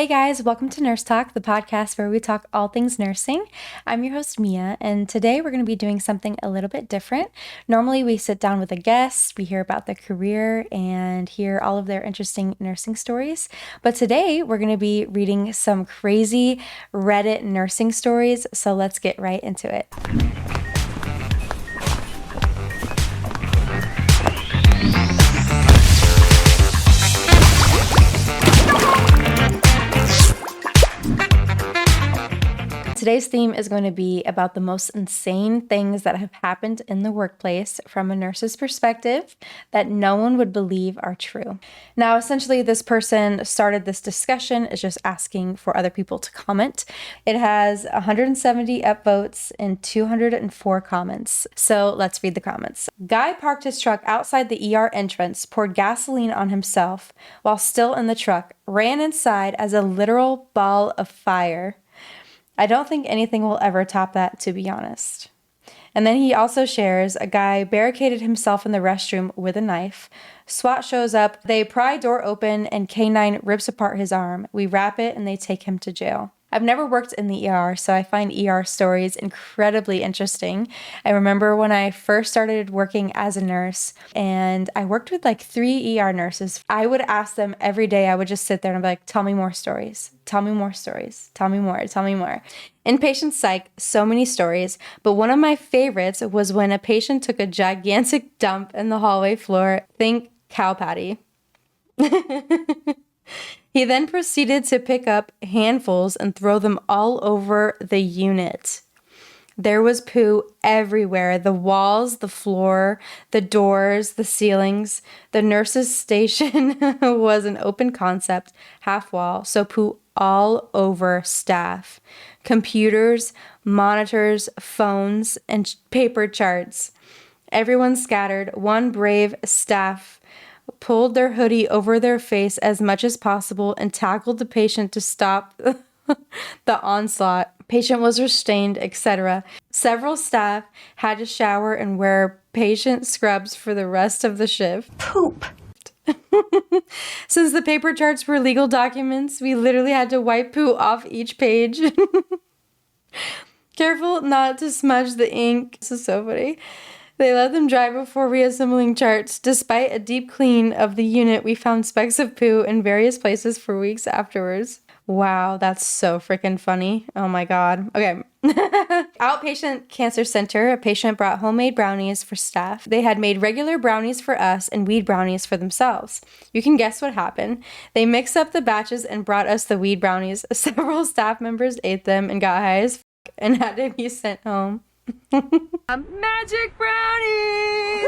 Hey guys, welcome to Nurse Talk, the podcast where we talk all things nursing. I'm your host, Mia, and today we're going to be doing something a little bit different. Normally, we sit down with a guest, we hear about their career, and hear all of their interesting nursing stories. But today, we're going to be reading some crazy Reddit nursing stories, so let's get right into it. Today's theme is going to be about the most insane things that have happened in the workplace from a nurse's perspective that no one would believe are true. Now, essentially, this person started this discussion is just asking for other people to comment. It has 170 upvotes and 204 comments. So let's read the comments. Guy parked his truck outside the ER entrance, poured gasoline on himself while still in the truck, ran inside as a literal ball of fire. I don't think anything will ever top that, to be honest. And then he also shares a guy barricaded himself in the restroom with a knife. SWAT shows up, they pry door open, and K9 rips apart his arm. We wrap it, and they take him to jail. I've never worked in the ER, so I find ER stories incredibly interesting. I remember when I first started working as a nurse, and I worked with like 3 ER nurses. I would ask them every day, I would just sit there and be like, tell me more stories. Tell me more stories. Tell me more. Tell me more. Inpatient psych, so many stories, but one of my favorites was when a patient took a gigantic dump in the hallway floor. Think cow patty. He then proceeded to pick up handfuls and throw them all over the unit. There was poo everywhere, the walls, the floor, the doors, the ceilings. The nurse's station was an open concept, half wall, so poo all over staff. Computers, monitors, phones, and paper charts. Everyone scattered. One brave staff pulled their hoodie over their face as much as possible and tackled the patient to stop the onslaught. Patient was restrained, etc. Several staff had to shower and wear patient scrubs for the rest of the shift. Poop. Since the paper charts were legal documents, we literally had to wipe poo off each page. Careful not to smudge the ink. This is so funny. They let them dry before reassembling charts. Despite a deep clean of the unit, we found specks of poo in various places for weeks afterwards. Wow, that's so freaking funny. Oh my God. Okay. Outpatient Cancer Center, a patient brought homemade brownies for staff. They had made regular brownies for us and weed brownies for themselves. You can guess what happened. They mixed up the batches and brought us the weed brownies. Several staff members ate them and got high as fuck and had to be sent home. Magic brownies!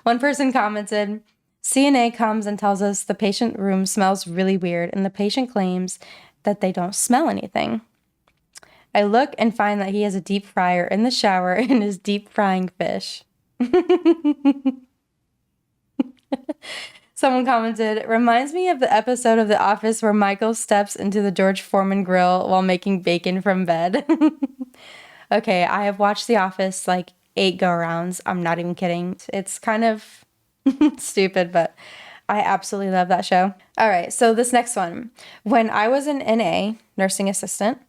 One person commented, CNA comes and tells us the patient room smells really weird, and the patient claims that they don't smell anything. I look and find that he has a deep fryer in the shower and is deep frying fish. Someone commented, reminds me of the episode of The Office where Michael steps into the George Foreman grill while making bacon from bed. Okay, I have watched The Office like 8 go-arounds. I'm not even kidding. It's kind of stupid, but I absolutely love that show. All right, so this next one. When I was an NA, nursing assistant,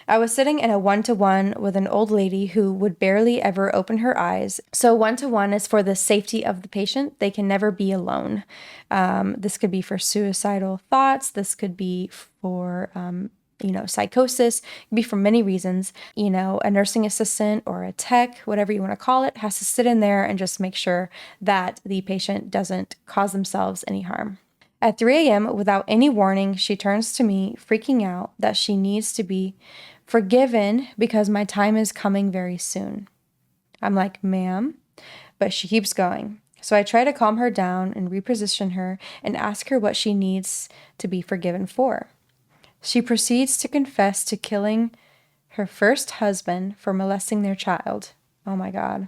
I was sitting in a one-to-one with an old lady who would barely ever open her eyes. So one-to-one is for the safety of the patient. They can never be alone. This could be for suicidal thoughts. This could be for psychosis. It could be for many reasons. A nursing assistant or a tech, whatever you want to call it, has to sit in there and just make sure that the patient doesn't cause themselves any harm. At 3 a.m., without any warning, she turns to me, freaking out that she needs to be forgiven because my time is coming very soon. I'm like, ma'am, but she keeps going. So I try to calm her down and reposition her and ask her what she needs to be forgiven for. She proceeds to confess to killing her first husband for molesting their child. Oh my God.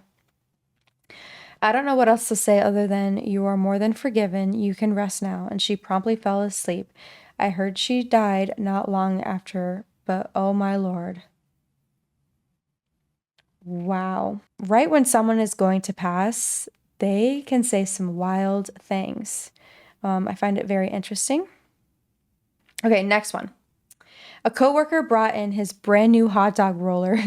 I don't know what else to say other than you are more than forgiven. You can rest now. And she promptly fell asleep. I heard she died not long after, but oh my Lord. Wow. Right when someone is going to pass, they can say some wild things. I find it very interesting. Okay, next one. A coworker brought in his brand new hot dog roller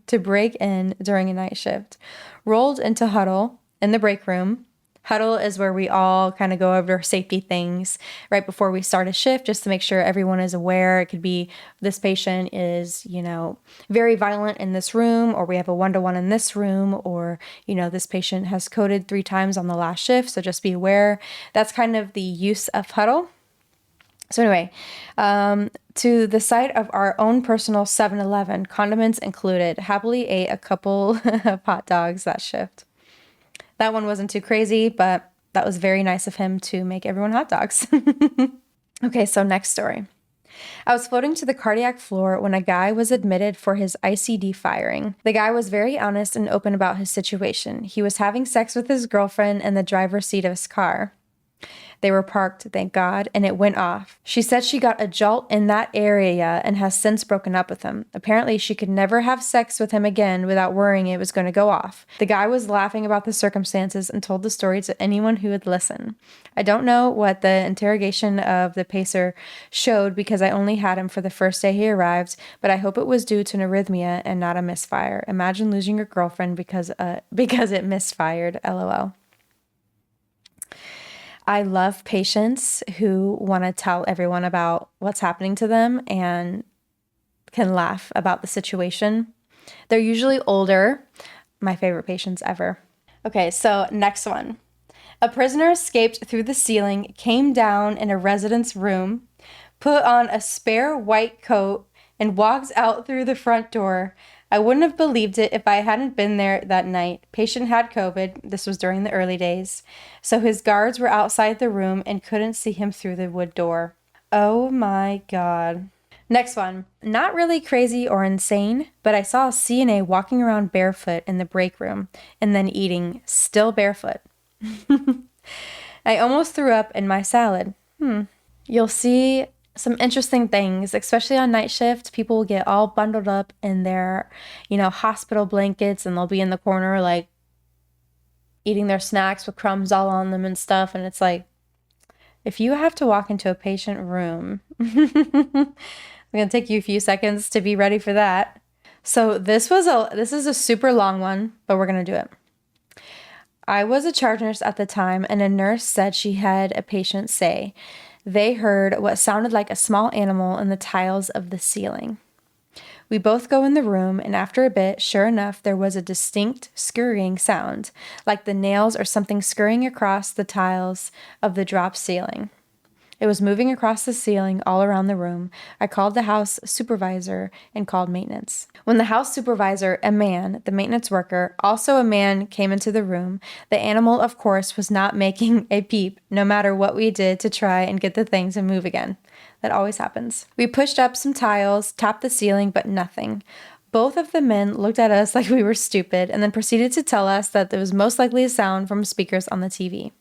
to break in during a night shift. Rolled into huddle in the break room. Huddle is where we all kind of go over safety things right before we start a shift, just to make sure everyone is aware. It could be this patient is, very violent in this room, or we have a 1-to-1 in this room, or, this patient has coded 3 times on the last shift. So just be aware. That's kind of the use of huddle. So anyway, to the site of our own personal 7-Eleven, condiments included, happily ate a couple of hot dogs that shift. That one wasn't too crazy, but that was very nice of him to make everyone hot dogs. Okay, so next story. I was floating to the cardiac floor when a guy was admitted for his ICD firing. The guy was very honest and open about his situation. He was having sex with his girlfriend in the driver's seat of his car. They were parked, thank God, and it went off. She said she got a jolt in that area and has since broken up with him. Apparently, she could never have sex with him again without worrying it was going to go off. The guy was laughing about the circumstances and told the story to anyone who would listen. I don't know what the interrogation of the pacer showed because I only had him for the first day he arrived, but I hope it was due to an arrhythmia and not a misfire. Imagine losing your girlfriend because it misfired, LOL. I love patients who want to tell everyone about what's happening to them and can laugh about the situation. They're usually older. My favorite patients ever. Okay, so next one. A prisoner escaped through the ceiling, came down in a resident's room, put on a spare white coat, and walked out through the front door. I wouldn't have believed it if I hadn't been there that night. Patient had COVID. This was during the early days. So his guards were outside the room and couldn't see him through the wood door. Oh my God. Next one. Not really crazy or insane, but I saw a CNA walking around barefoot in the break room and then eating, still barefoot. I almost threw up in my salad. You'll see some interesting things, especially on night shift. People will get all bundled up in their, hospital blankets, and they'll be in the corner, like, eating their snacks with crumbs all on them and stuff. And it's like, if you have to walk into a patient room, it's going to take you a few seconds to be ready for that. So this is a super long one, but we're going to do it. I was a charge nurse at the time, and a nurse said she had a patient say they heard what sounded like a small animal in the tiles of the ceiling. We both go in the room, and after a bit, sure enough, there was a distinct scurrying sound, like the nails or something scurrying across the tiles of the drop ceiling. It was moving across the ceiling all around the room. I called the house supervisor and called maintenance. When the house supervisor, a man, the maintenance worker, also a man, came into the room, the animal, of course, was not making a peep, no matter what we did to try and get the thing to move again. That always happens. We pushed up some tiles, tapped the ceiling, but nothing. Both of the men looked at us like we were stupid and then proceeded to tell us that there was most likely a sound from speakers on the TV.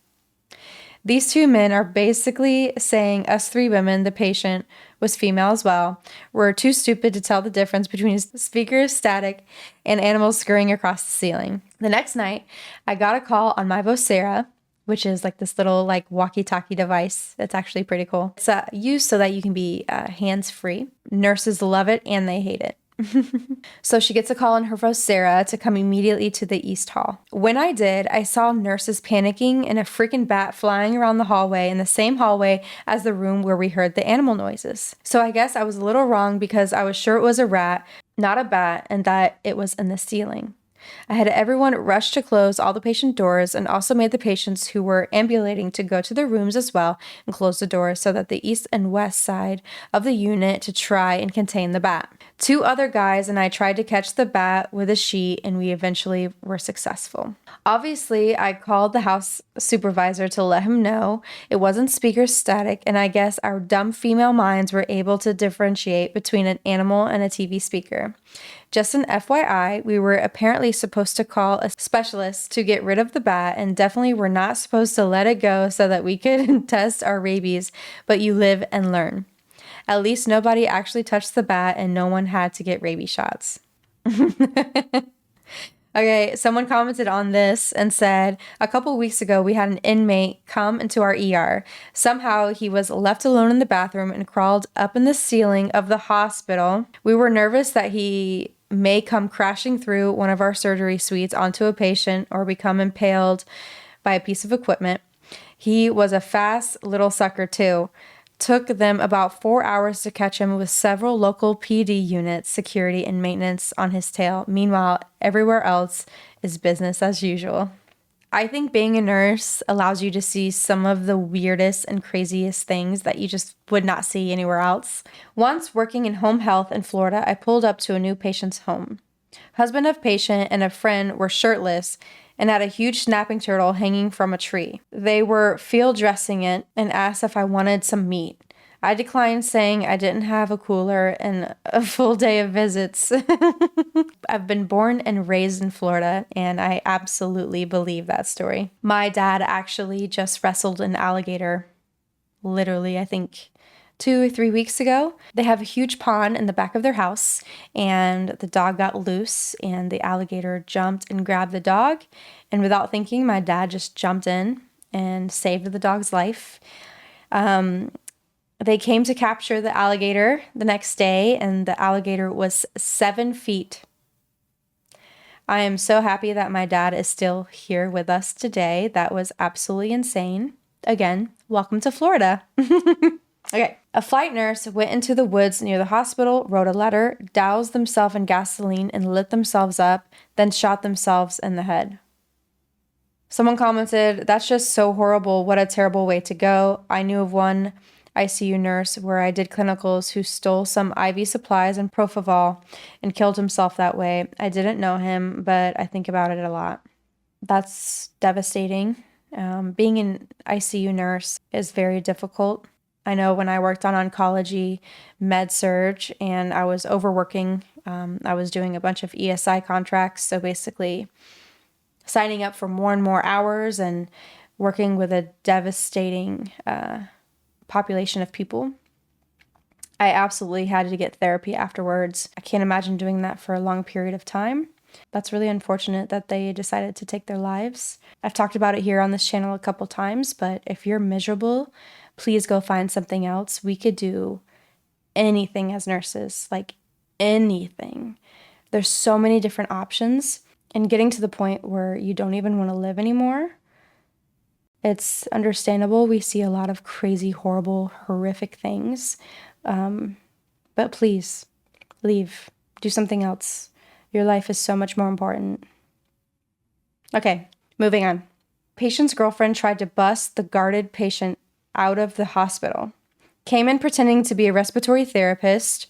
These 2 men are basically saying us 3 women, the patient was female as well, were too stupid to tell the difference between speakers, static, and animals scurrying across the ceiling. The next night, I got a call on my Vocera, which is like this little walkie-talkie device. It's actually pretty cool. It's used so that you can be hands-free. Nurses love it and they hate it. So she gets a call on her Vocera to come immediately to the East Hall. When I did, I saw nurses panicking and a freaking bat flying around the hallway in the same hallway as the room where we heard the animal noises. So I guess I was a little wrong because I was sure it was a rat, not a bat, and that it was in the ceiling. I had everyone rush to close all the patient doors and also made the patients who were ambulating to go to their rooms as well and close the doors so that the east and west side of the unit to try and contain the bat. 2 other guys and I tried to catch the bat with a sheet and we eventually were successful. Obviously, I called the house supervisor to let him know it wasn't speaker static, and I guess our dumb female minds were able to differentiate between an animal and a TV speaker. Just an FYI, we were apparently supposed to call a specialist to get rid of the bat and definitely were not supposed to let it go so that we could test our rabies, but you live and learn. At least nobody actually touched the bat and no one had to get rabies shots. Okay, someone commented on this and said, a couple weeks ago, we had an inmate come into our ER. Somehow he was left alone in the bathroom and crawled up in the ceiling of the hospital. We were nervous that he may come crashing through one of our surgery suites onto a patient or become impaled by a piece of equipment. He was a fast little sucker too. Took them about 4 hours to catch him with several local PD units, security, and maintenance on his tail. Meanwhile, everywhere else is business as usual. I think being a nurse allows you to see some of the weirdest and craziest things that you just would not see anywhere else. Once working in home health in Florida, I pulled up to a new patient's home. Husband of patient and a friend were shirtless and had a huge snapping turtle hanging from a tree. They were field dressing it and asked if I wanted some meat. I declined, saying I didn't have a cooler and a full day of visits. I've been born and raised in Florida, and I absolutely believe that story. My dad actually just wrestled an alligator, literally, I think 2 or 3 weeks ago. They have a huge pond in the back of their house, and the dog got loose, and the alligator jumped and grabbed the dog. And without thinking, my dad just jumped in and saved the dog's life. They came to capture the alligator the next day, and the alligator was 7 feet. I am so happy that my dad is still here with us today. That was absolutely insane. Again, welcome to Florida. Okay, a flight nurse went into the woods near the hospital, wrote a letter, doused themselves in gasoline, and lit themselves up, then shot themselves in the head. Someone commented, that's just so horrible. What a terrible way to go. I knew of one ICU nurse where I did clinicals who stole some IV supplies and propofol and killed himself that way. I didn't know him, but I think about it a lot. That's devastating. Being an ICU nurse is very difficult. I know when I worked on oncology med surg and I was overworking, I was doing a bunch of ESI contracts. So basically signing up for more and more hours and working with a devastating population of people. I absolutely had to get therapy afterwards. I can't imagine doing that for a long period of time. That's really unfortunate that they decided to take their lives. I've talked about it here on this channel a couple times, but if you're miserable, please go find something else. We could do anything as nurses, like anything. There's so many different options, and getting to the point where you don't even want to live anymore. It's understandable. We see a lot of crazy, horrible, horrific things. But please, leave. Do something else. Your life is so much more important. Okay, moving on. Patient's girlfriend tried to bust the guarded patient out of the hospital. Came in pretending to be a respiratory therapist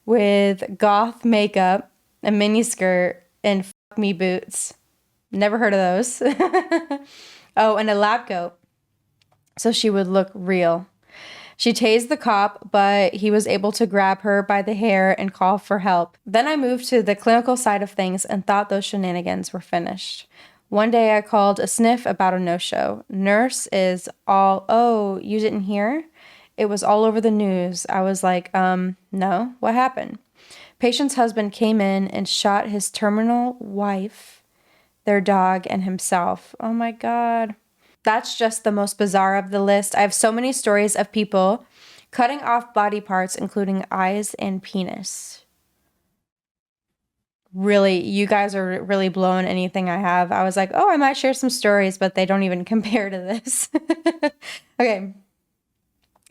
with goth makeup, a miniskirt, and fuck me boots. Never heard of those. Oh, and a lab coat, so she would look real. She tased the cop, but he was able to grab her by the hair and call for help. Then I moved to the clinical side of things and thought those shenanigans were finished. One day I called a sniff about a no-show. Nurse is all, oh, you didn't hear? It was all over the news. I was like, no, what happened? Patient's husband came in and shot his terminal wife, their dog, and himself. Oh my God. That's just the most bizarre of the list. I have so many stories of people cutting off body parts, including eyes and penis. Really, you guys are really blowing anything I have. I was like, oh, I might share some stories, but they don't even compare to this. Okay,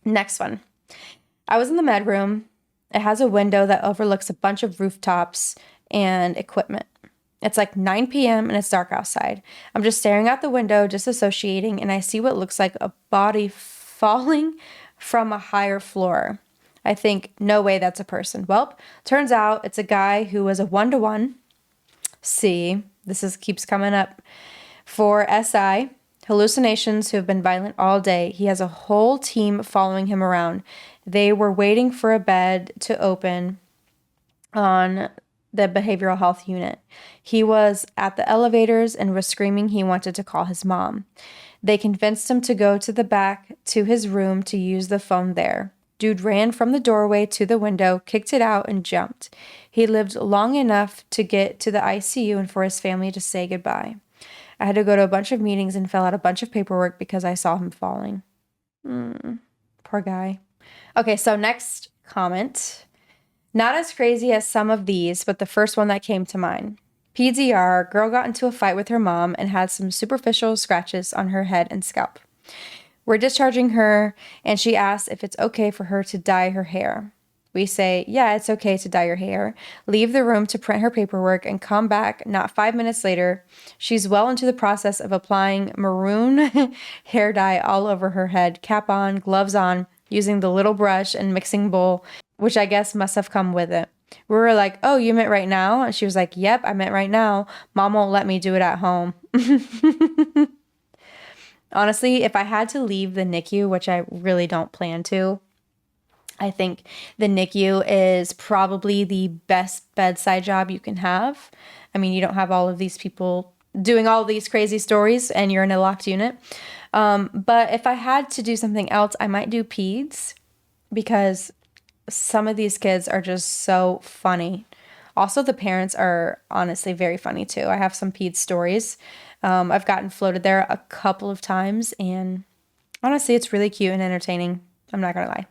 next one. I was in the med room. It has a window that overlooks a bunch of rooftops and equipment. It's like 9 p.m. and it's dark outside. I'm just staring out the window, disassociating, and I see what looks like a body falling from a higher floor. I think, no way that's a person. Well, turns out it's a guy who was a 1-to-1. See, keeps coming up. For SI, hallucinations, who have been violent all day. He has a whole team following him around. They were waiting for a bed to open on the behavioral health unit. He was at the elevators and was screaming he wanted to call his mom. They convinced him to go to the back to his room to use the phone there. Dude ran from the doorway to the window, kicked it out, and jumped. He lived long enough to get to the ICU and for his family to say goodbye. I had to go to a bunch of meetings and fill out a bunch of paperwork because I saw him falling. Poor guy. Okay, so next comment. Not as crazy as some of these, but the first one that came to mind. PDR, girl got into a fight with her mom and had some superficial scratches on her head and scalp. We're discharging her, and she asks if it's okay for her to dye her hair. We say, yeah, it's okay to dye your hair. Leave the room to print her paperwork and come back not 5 minutes later. She's well into the process of applying maroon hair dye all over her head, cap on, gloves on, using the little brush and mixing bowl, which I guess must have come with it. We were like, oh, you meant right now? And she was like, yep, I meant right now. Mom won't let me do it at home. Honestly, if I had to leave the NICU, which I really don't plan to, I think the NICU is probably the best bedside job you can have. I mean, you don't have all of these people doing all these crazy stories and you're in a locked unit. But if I had to do something else, I might do peds because some of these kids are just so funny. Also, the parents are honestly very funny too. I have some peds stories. I've gotten floated there a couple of times, and honestly, it's really cute and entertaining. I'm not gonna lie.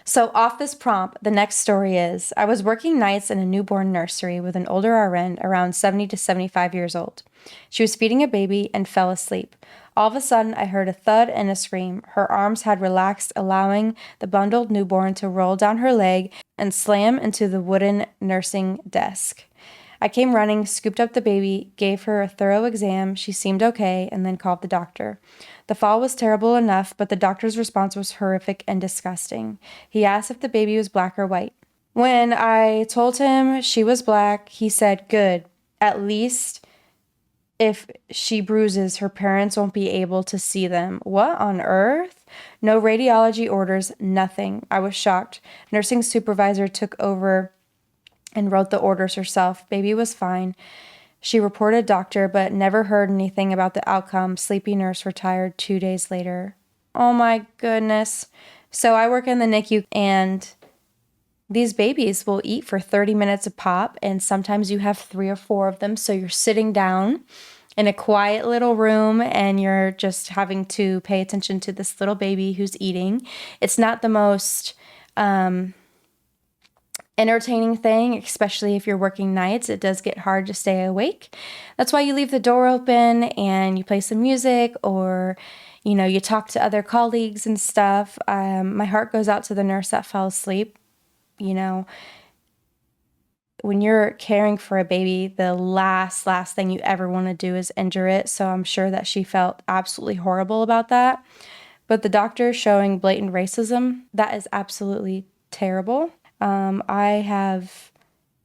So off this prompt, the next story is, I was working nights in a newborn nursery with an older RN around 70 to 75 years old. She was feeding a baby and fell asleep. All of a sudden, I heard a thud and a scream. Her arms had relaxed, allowing the bundled newborn to roll down her leg and slam into the wooden nursing desk. I came running, scooped up the baby, gave her a thorough exam. She seemed okay, and then called the doctor. The fall was terrible enough, but the doctor's response was horrific and disgusting. He asked if the baby was black or white. When I told him she was black, he said, good. At least if she bruises, her parents won't be able to see them. What on earth? No radiology orders, nothing. I was shocked. Nursing supervisor took over and wrote the orders herself. Baby was fine. She reported doctor, but never heard anything about the outcome. Sleepy nurse retired 2 days later. Oh my goodness. So I work in the NICU, and these babies will eat for 30 minutes a pop, and sometimes you have 3 or 4 of them. So you're sitting down in a quiet little room, and you're just having to pay attention to this little baby who's eating. It's not the most entertaining thing, especially if you're working nights. It does get hard to stay awake. That's why you leave the door open and you play some music, or you talk to other colleagues and stuff. My heart goes out to the nurse that fell asleep. When you're caring for a baby, the last thing you ever want to do is injure it. So I'm sure that she felt absolutely horrible about that. But the doctor showing blatant racism, that is absolutely terrible. I have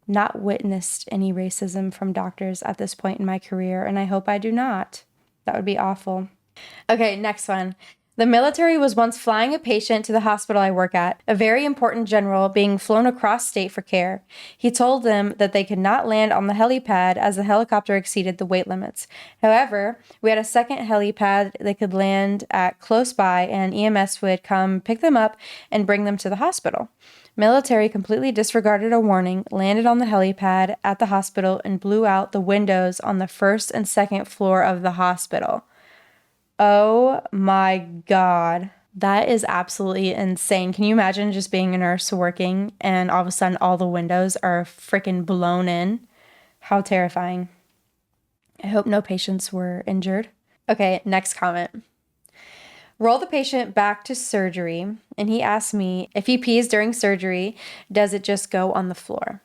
not witnessed any racism from doctors at this point in my career, and I hope I do not. That would be awful. Okay, next one. The military was once flying a patient to the hospital I work at, a very important general being flown across state for care. He told them that they could not land on the helipad as the helicopter exceeded the weight limits. However, we had a second helipad they could land at close by, and EMS would come pick them up and bring them to the hospital. Military completely disregarded a warning, landed on the helipad at the hospital, and blew out the windows on the first and second floor of the hospital. Oh my God. That is absolutely insane. Can you imagine just being a nurse working and all of a sudden all the windows are freaking blown in? How terrifying. I hope no patients were injured. Okay, next comment. Roll the patient back to surgery, and he asked me if he pees during surgery, does it just go on the floor?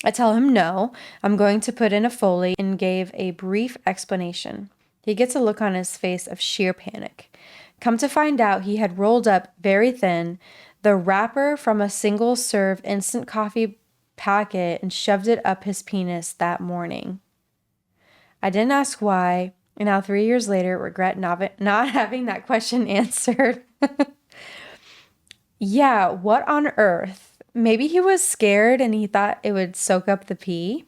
I tell him no, I'm going to put in a Foley, and gave a brief explanation. He gets a look on his face of sheer panic. Come to find out, he had rolled up very thin the wrapper from a single-serve instant coffee packet and shoved it up his penis that morning. I didn't ask why, and now 3 years later, regret not having that question answered. Yeah, what on earth? Maybe he was scared and he thought it would soak up the pee.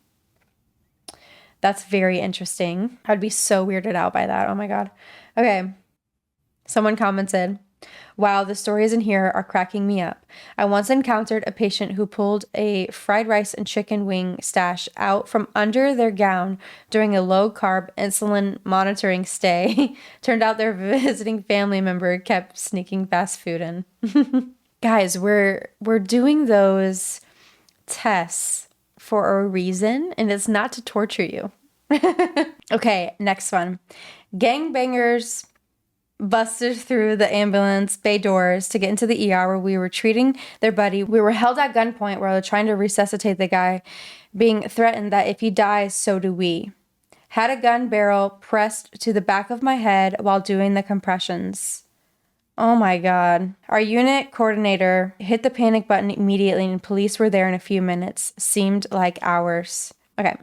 That's very interesting. I'd be so weirded out by that. Oh my God. Okay. Someone commented, Wow, the stories in here are cracking me up. I once encountered a patient who pulled a fried rice and chicken wing stash out from under their gown during a low-carb insulin monitoring stay. Turned out their visiting family member kept sneaking fast food in. Guys, we're doing those tests for a reason, and it's not to torture you. Okay, next one. Gangbangers busted through the ambulance bay doors to get into the ER where we were treating their buddy. We were held at gunpoint while trying to resuscitate the guy, being threatened that if he dies, so do we. Had a gun barrel pressed to the back of my head while doing the compressions. Oh my God. Our unit coordinator hit the panic button immediately and police were there in a few minutes. Seemed like hours. Okay.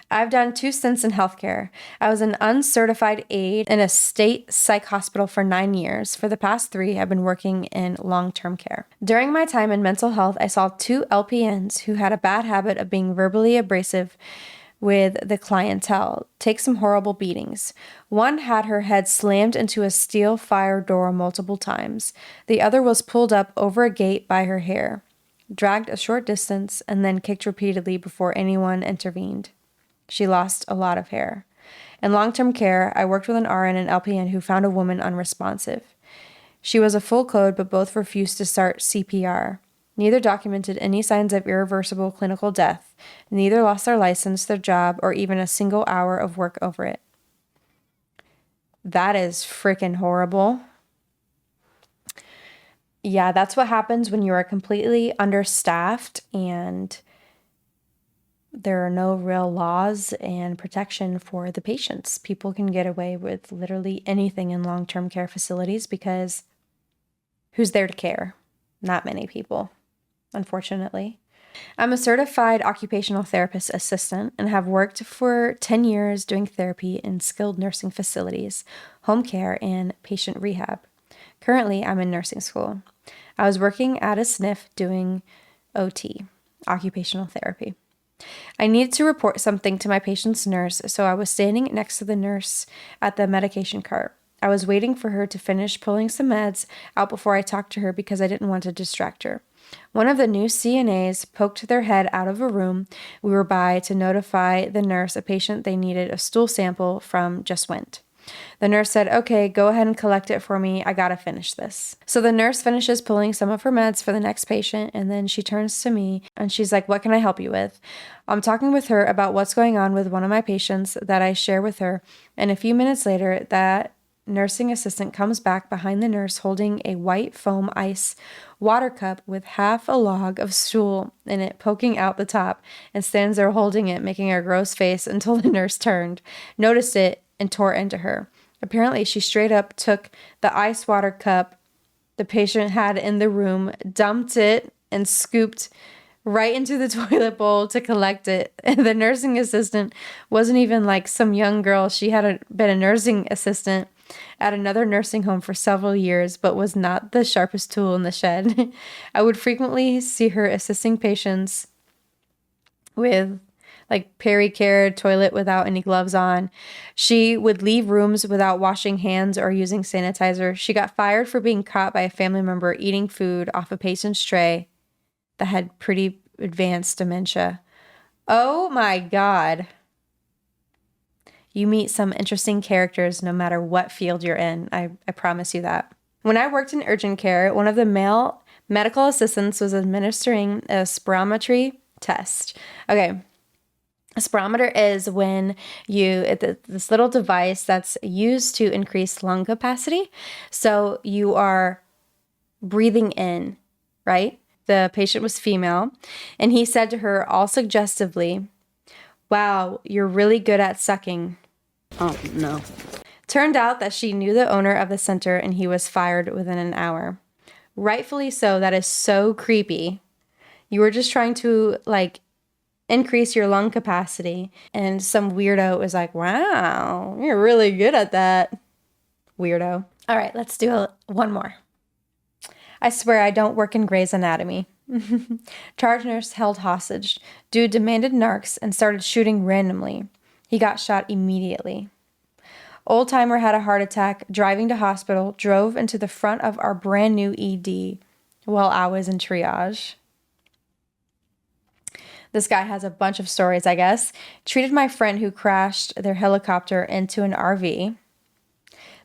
I've done 2 stints in healthcare. I was an uncertified aide in a state psych hospital for 9 years. For the past 3, I've been working in long-term care. During my time in mental health, I saw 2 LPNs who had a bad habit of being verbally abrasive with the clientele take some horrible beatings. One had her head slammed into a steel fire door multiple times. The other was pulled up over a gate by her hair, dragged a short distance, and then kicked repeatedly before anyone intervened. She lost a lot of hair. In long-term care, I worked with an RN and LPN who found a woman unresponsive. She was a full code, but both refused to start CPR. Neither documented any signs of irreversible clinical death. Neither lost their license, their job, or even a single hour of work over it. That is freaking horrible. Yeah, that's what happens when you are completely understaffed and there are no real laws and protection for the patients. People can get away with literally anything in long-term care facilities because who's there to care? Not many people, unfortunately. I'm a certified occupational therapist assistant and have worked for 10 years doing therapy in skilled nursing facilities, home care, and patient rehab. Currently, I'm in nursing school. I was working at a SNF doing OT, occupational therapy. I needed to report something to my patient's nurse, so I was standing next to the nurse at the medication cart. I was waiting for her to finish pulling some meds out before I talked to her because I didn't want to distract her. One of the new CNAs poked their head out of a room we were by to notify the nurse a patient they needed a stool sample from just went. The nurse said, "Okay, go ahead and collect it for me. I gotta finish this." So the nurse finishes pulling some of her meds for the next patient, and then she turns to me and she's like, "What can I help you with?" I'm talking with her about what's going on with one of my patients that I share with her, and a few minutes later, that nursing assistant comes back behind the nurse holding a white foam ice water cup with half a log of stool in it poking out the top and stands there holding it, making a gross face until the nurse turned, noticed it, and tore into her. Apparently, she straight up took the ice water cup the patient had in the room, dumped it, and scooped right into the toilet bowl to collect it. And the nursing assistant wasn't even like some young girl. She had been a nursing assistant at another nursing home for several years, but was not the sharpest tool in the shed. I would frequently see her assisting patients with like peri-care toilet without any gloves on. She would leave rooms without washing hands or using sanitizer. She got fired for being caught by a family member eating food off a patient's tray that had pretty advanced dementia. Oh my God. You meet some interesting characters no matter what field you're in. I promise you that. When I worked in urgent care, one of the male medical assistants was administering a spirometry test. Okay. A spirometer is when this little device that's used to increase lung capacity. So you are breathing in, right? The patient was female, and he said to her all suggestively, "Wow, you're really good at sucking." Oh, no. Turned out that she knew the owner of the center, and he was fired within an hour. Rightfully so. That is so creepy. You were just trying to, increase your lung capacity, and some weirdo was like, "Wow, you're really good at that." Weirdo. All right, let's do one more. I swear I don't work in Grey's Anatomy. Charge nurse held hostage. Dude demanded narcs and started shooting randomly. He got shot immediately. Old timer had a heart attack, driving to hospital, drove into the front of our brand new ED while I was in triage. This guy has a bunch of stories, I guess. Treated my friend who crashed their helicopter into an RV.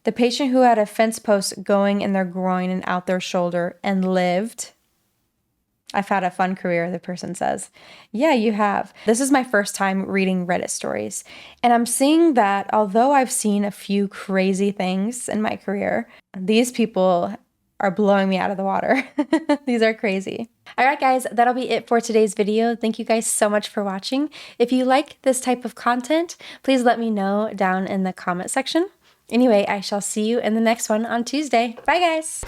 The patient who had a fence post going in their groin and out their shoulder and lived. I've had a fun career, the person says. Yeah, you have. This is my first time reading Reddit stories. And I'm seeing that although I've seen a few crazy things in my career, these people are blowing me out of the water. These are crazy. All right, guys, that'll be it for today's video. Thank you guys so much for watching. If you like this type of content, please let me know down in the comment section. Anyway, I shall see you in the next one on Tuesday. Bye, guys.